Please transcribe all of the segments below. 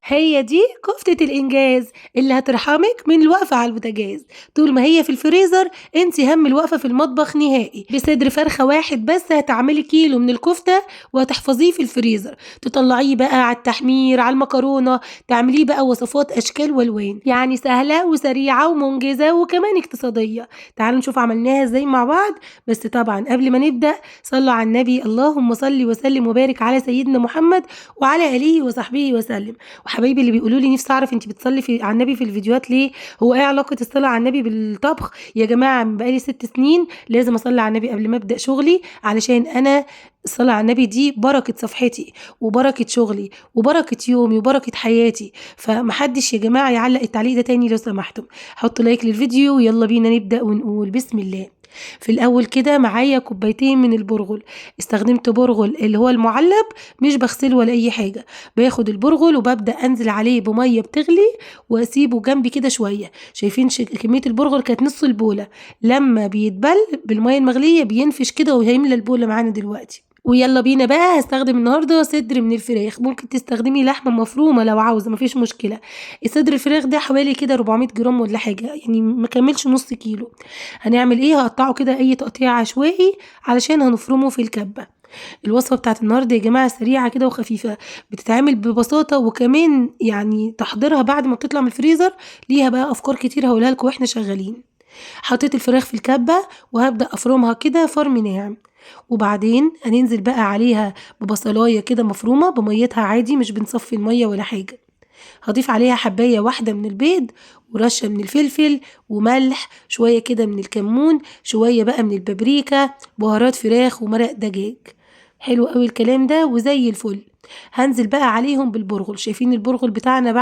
هي دي كفتة الإنجاز اللي هترحمِك من الوقفة على البوتاجاز، طول ما هي في الفريزر انسي هَم الوقفة في المطبخ نهائي، بصدر فرخة واحد بس هتعملي كيلو من الكفتة وهتحفظيه في الفريزر، تطلّعيه بقى على التحمير، على المكرونة، تعمليه بقى وصفات أشكال وألوان، يعني سهلة وسريعة ومنجزة وكمان اقتصادية. تعالوا نشوف عملناها إزاي مع بعض، بس طبعًا قبل ما نبدأ صلّوا على النبي، اللهم صل وسلم وبارك على سيدنا محمد وعلى آله وصحبه وسلم. وحبايبي اللي بيقولوا لي نفسي أعرف أنتِ بتصلّي على النبي في الفيديوهات ليه، هو إيه علاقة الصلاة على النبي بالطبخ؟ يا جماعة بقى لي 6 سنين لازم أصلّي على النبي قبل ما أبدأ شغلي، علشان أنا الصلاة على النبي دي بركة صفحتي، وبركة شغلي، وبركة يومي، وبركة حياتي، فما حدش يا جماعة يعلّق التعليق ده تاني لو سمحتم، حطّوا لايك للفيديو ويالّا بينا نبدأ ونقول بسم الله. في الأول كده معايا كوبايتين من البرغل، استخدمت برغل اللي هو المُعلّب مش باغسله ولا أي حاجة، باخد البرغل وبابدأ أنزل عليه بمَيّة بتغلي وأسيبه جنبي كده شوية، شايفين كمية البرغل كانت نُص البولة، لمّا بيتبل بالمَيّة المغلية بينفش كده وهيملى البولة معانا دلوقتي. ويالّا بينا بقى هاستخدم النهارده صدر من الفراخ، ممكن تستخدمي لحمة مفرومة لو عاوزة ما فيش مشكلة، صدر الفراخ ده حوالي كده 400 جرام والّا حاجة، يعني ما كمّلش نُص كيلو. هنعمل إيه، هاقطّعه كده أي تقطيع عشوائي علشان هنفرمه في الكبة. الوصفة بتاعة النهارده يا جماعة سريعة كده وخفيفة، بتتعمل ببساطة وكمان يعني تحضيرها بعد ما بتطلع من الفريزر ليها بقى أفكار كتير هاقولها لكم وإحنا شغالين. حطيت الفراخ في الكبة وهابدأ أفرمها كده فرم ناعم، وبعدين هننزل بقى عليها ببصلاية كده مفرومة بميتها عادي مش بنصفي المَيّة ولا حاجة. هاضيف عليها حباية واحدة من البيض ورشة من الفلفل وملح، شوية كده من الكمون، شوية بقى من البابريكا، بهارات فراخ ومرق دجاج. حلو أوي الكلام ده وزي الفل. هانزل بقى عليهم بالبرغل، شايفين البرغل بتاعنا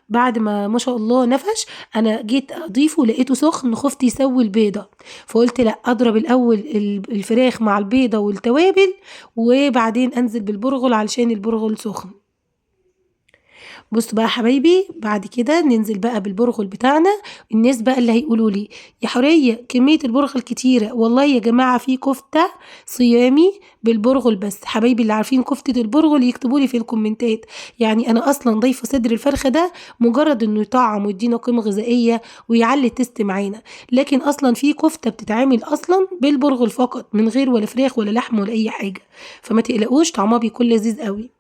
بعد ما شاء الله نفش، أنا جيت أضيفه لقيته سخن خُفت يسوي البيضة، فقُلت لأ أضرب الأول الفراخ مع البيضة والتوابل وبعدين أنزل بالبرغل علشان البرغل سخن. بُصّوا بقى يا حبايبي، بعد كده ننزل بقى بالبرغل بتاعنا، الناس بقى اللي هيقولوا لي: "يا حورية كمية البرغل كتيرة." والله يا جماعة في كفتة صيامي بالبرغل بس، حبايبي اللي عارفين كفتة البرغل يكتبوا لي في الكومنتات، يعني أنا أصلًا ضايفة صدر الفرخة ده مجرد إنه يطعّم ويدّينا قيمة غذائية ويعلّي التيست معانا، لكن أصلًا في كفتة بتتعمل أصلًا بالبرغل فقط من غير ولا فراخ ولا لحمة ولا أي حاجة، فما تقلقوش طعمها بيكون لذيذ أوي.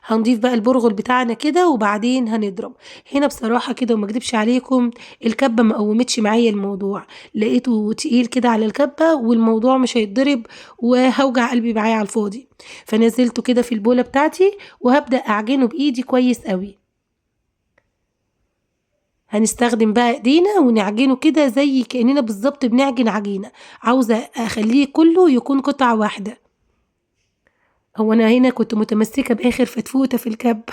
هنضيف بقى البرغل بتاعنا كده وبعدين هنضرب. هنا بصراحة كده وما اكدبش عليكم الكبة ما قوّمتش معايا الموضوع، لقيته تقيل كده على الكبة والموضوع مش هيتضرب وهاوجع قلبي معاه على الفاضي، فنزّلته كده في البولة بتاعتي وهابدأ أعجنه بإيدي كويس أوي. هنستخدم بقى إيدينا ونعجنه كده زي كأننا بالضبط بنعجن عجينة، عاوزة أخلّيه كلّه يكون قطعة واحدة. هو أنا هنا كنت متمسكة بآخر فتفوتة في الكبة.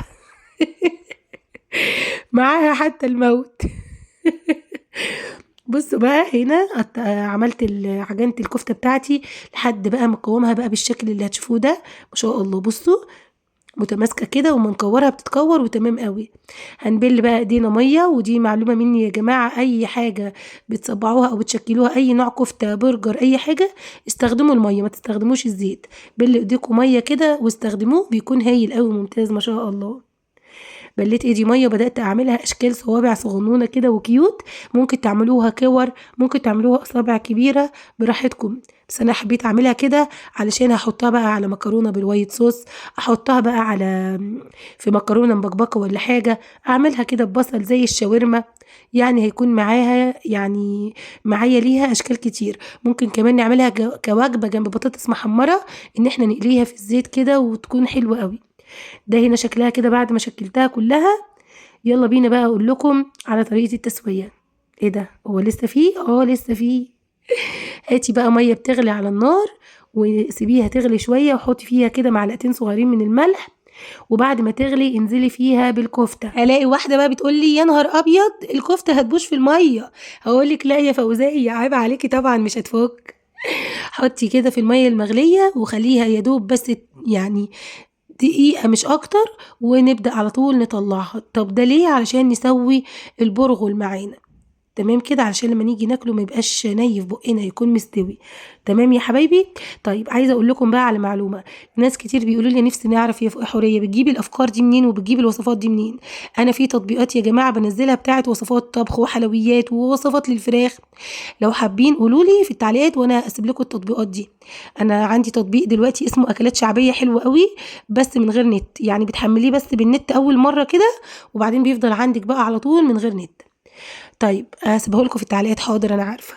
معاها حتى الموت. بُصّوا بقى هنا عملت عجنت الكفتة بتاعتي لحد بقى ما أقوّمها بقى بالشكل اللي هتشوفوه ده، ما شاء الله بُصّوا متماسكة كده وأمّا نكوّرها بتتكوّر وتمام أوي. هنبِل بقى إيدينا مَيّة ودي معلومة مني يا جماعة، أي حاجة بتصبّعوها أو بتشكّلوها أي نوع كفتة، برجر، أي حاجة، استخدموا المَيّة ما تستخدموش الزيت. بِلّوا إيديكم مَيّة كده واستخدموه بيكون هايل أوي وممتاز ما شاء الله. بلّيت إيدي مَيّة وبدأت أعملها أشكال صوابع صغنونة كده وcute، ممكن تعملوها كِوَر، ممكن تعملوها أصابع كبيرة براحتكم، بس أنا حبيت أعملها كده علشان هاحطها بقى على مكرونة بالwhite sauce، أحطها بقى على في مكرونة مبكبكة والّا حاجة، أعملها كده ببصل زي الشاورما، يعني هيكون معاها يعني معايا ليها أشكال كتير، ممكن كمان نعملها كوجبة جنب بطاطس محمرة، إن إحنا نقليها في الزيت كده وتكون حلوة أوي. ده هنا شكلها كده بعد ما شكلتها كلها، يالّا بينا بقى أقول لكم على طريقة التسوية. إيه ده هو لسه في؟ لسه في. هاتي بقى مَيّة بتغلي على النار وسيبيها تغلي شوية وحطي فيها كده معلقتين صغيرين من الملح، وبعد ما تغلي انزلي فيها بالكفتة. ألاقي واحدة بقى بتقول لي: "يا نهار أبيض الكفتة هتبوظ في المَيّة." هاقول لِك: "لأ يا فوزية عيب عليكِ طبعًا مش هتفُك." حطي كده في المَيّة المغلية وخلّيها يا دوب بس يعني دقيقة مش أكتر ونبدأ على طول نطلّعها. طب ده ليه؟ علشان نسوّي البرغل معانا. تمام كده، علشان لما نيجي ناكله ما يبقاش ني في بقنا، يكون مستوي. تمام يا حبايبي. طيب عايزه اقول لكم بقى على معلومه. ناس كتير بيقولوا لي نفسي نعرف يا حوريه بتجيبي الافكار دي منين وبتجيبي الوصفات دي منين؟ انا في تطبيقات يا جماعه بنزلها بتاعه وصفات طبخ وحلويات ووصفات للفراخ. لو حابين قولوا لي في التعليقات وانا اسيب لكم التطبيقات دي. انا عندي تطبيق دلوقتي اسمه اكلات شعبيه، حلو قوي، بس من غير نت، يعني بتحمليه بس بالنت اول مره كده، وبعدين بيفضل عندك بقى على طول من غير نت. طيب هاسيبه لكم في التعليقات، حاضر أنا عارفة.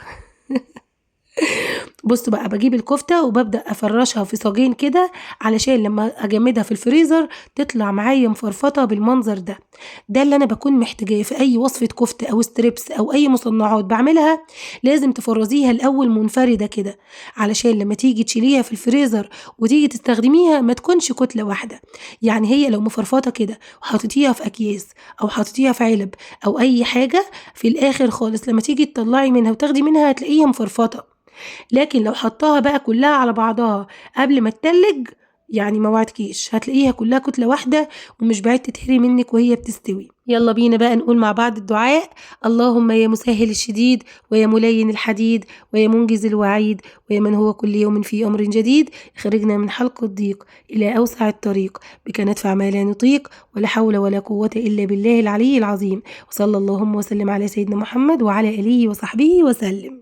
بصوا بقى، باجيب الكفتة وبابدأ أفرشها في صاجين كده، علشان لما أجمدها في الفريزر تطلع معايا مفرفطة بالمنظر ده. ده اللي أنا باكون محتاجاه في أي وصفة كفتة أو ستريبس أو أي مصنعات بعملها. لازم تفرزيها الأول منفردة كده، علشان لما تيجي تشيليها في الفريزر وتيجي تستخدميها ما تكونش كتلة واحدة. يعني هي لو مفرفطة كده وحطيتيها في أكياس أو حطيتيها في علب أو أي حاجة، في الآخر خالص لما تيجي تطلعي منها وتاخدي منها هتلاقيها مفرفطة. لكن لو حطاها بقى كلها على بعضها قبل ما تتلج، يعني ما وعدكيش هتلاقيها كلها كتلة واحدة، ومش بعيد تتهري منك وهي بتستوي. يلا بينا بقى نقول مع بعض الدعاء. اللهم يا مسهل الشديد، ويا ملين الحديد، ويا منجز الوعيد، ويا من هو كل يوم في أمر جديد، اخرجنا من حلق الضيق إلى أوسع الطريق، بك ندفع ما لا نطيق، ولا حول ولا قوة إلا بالله العلي العظيم. وصلى اللهم وسلم على سيدنا محمد وعلى آله وصحبه وسلم.